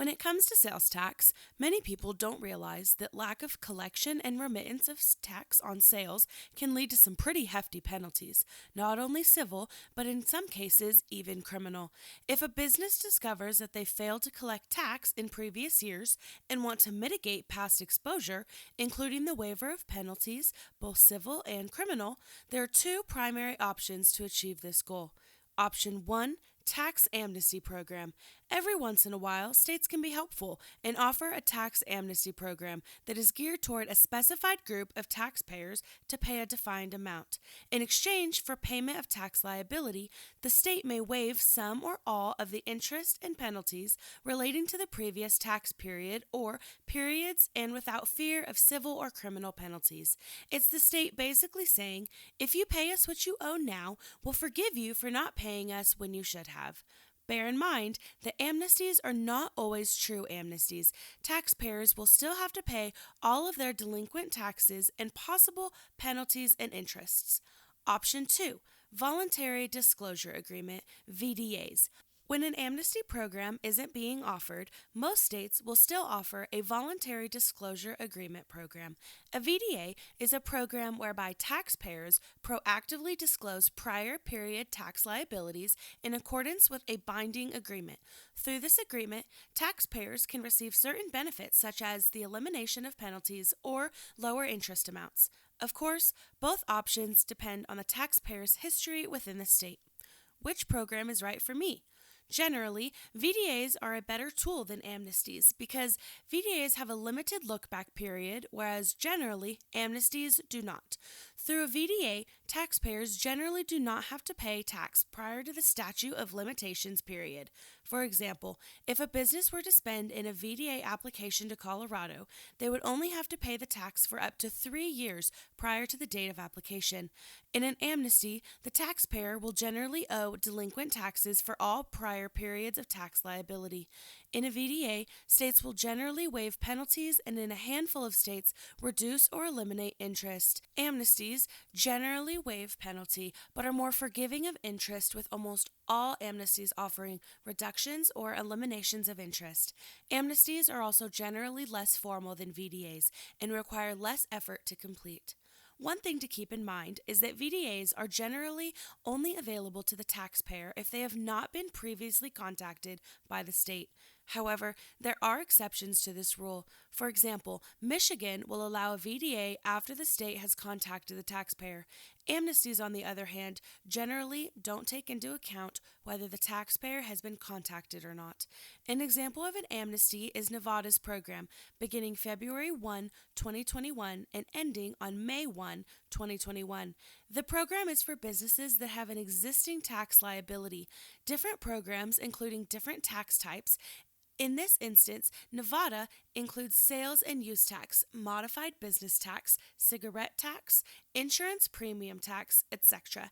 When it comes to sales tax, many people don't realize that lack of collection and remittance of tax on sales can lead to some pretty hefty penalties, not only civil, but in some cases even criminal. If a business discovers that they failed to collect tax in previous years and want to mitigate past exposure, including the waiver of penalties, both civil and criminal, there are two primary options to achieve this goal. Option 1, Tax Amnesty Program. Every once in a while, states can be helpful and offer a tax amnesty program that is geared toward a specified group of taxpayers to pay a defined amount. In exchange for payment of tax liability, the state may waive some or all of the interest and penalties relating to the previous tax period or periods and without fear of civil or criminal penalties. It's the state basically saying, if you pay us what you owe now, we'll forgive you for not paying us when you should have. Bear in mind that amnesties are not always true amnesties. Taxpayers will still have to pay all of their delinquent taxes and possible penalties and interests. Option 2, Voluntary Disclosure Agreement, VDAs. When an amnesty program isn't being offered, most states will still offer a voluntary disclosure agreement program. A VDA is a program whereby taxpayers proactively disclose prior period tax liabilities in accordance with a binding agreement. Through this agreement, taxpayers can receive certain benefits such as the elimination of penalties or lower interest amounts. Of course, both options depend on the taxpayer's history within the state. Which program is right for me? Generally, VDAs are a better tool than amnesties because VDAs have a limited look-back period, whereas generally, amnesties do not. Through a VDA, taxpayers generally do not have to pay tax prior to the statute of limitations period. For example, if a business were to spend in a VDA application to Colorado, they would only have to pay the tax for up to 3 years prior to the date of application. In an amnesty, the taxpayer will generally owe delinquent taxes for all prior periods of tax liability. In a VDA, states will generally waive penalties and in a handful of states reduce or eliminate interest. Amnesties generally waive penalty but are more forgiving of interest, with almost all amnesties offering reductions or eliminations of interest. Amnesties are also generally less formal than VDAs and require less effort to complete. One thing to keep in mind is that VDAs are generally only available to the taxpayer if they have not been previously contacted by the state. However, there are exceptions to this rule. For example, Michigan will allow a VDA after the state has contacted the taxpayer. Amnesties, on the other hand, generally don't take into account whether the taxpayer has been contacted or not. An example of an amnesty is Nevada's program, beginning February 1, 2021 and ending on May 1, 2021. The program is for businesses that have an existing tax liability. Different programs, including different tax types. In this instance, Nevada includes sales and use tax, modified business tax, cigarette tax, insurance premium tax, etc.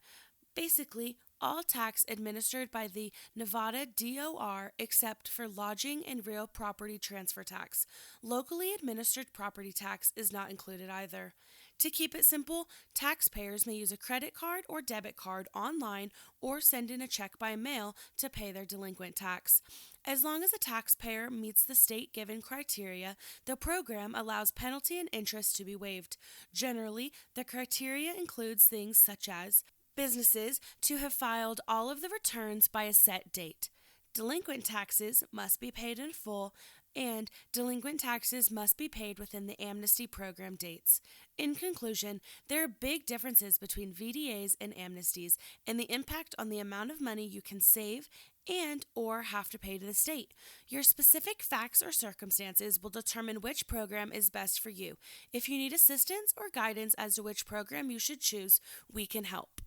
Basically, all tax administered by the Nevada DOR except for lodging and real property transfer tax. Locally administered property tax is not included either. To keep it simple, taxpayers may use a credit card or debit card online or send in a check by mail to pay their delinquent tax. As long as a taxpayer meets the state-given criteria, the program allows penalty and interest to be waived. Generally, the criteria includes things such as businesses to have filed all of the returns by a set date. Delinquent taxes must be paid in full, and delinquent taxes must be paid within the amnesty program dates. In conclusion, there are big differences between VDAs and amnesties and the impact on the amount of money you can save and or have to pay to the state. Your specific facts or circumstances will determine which program is best for you. If you need assistance or guidance as to which program you should choose, we can help.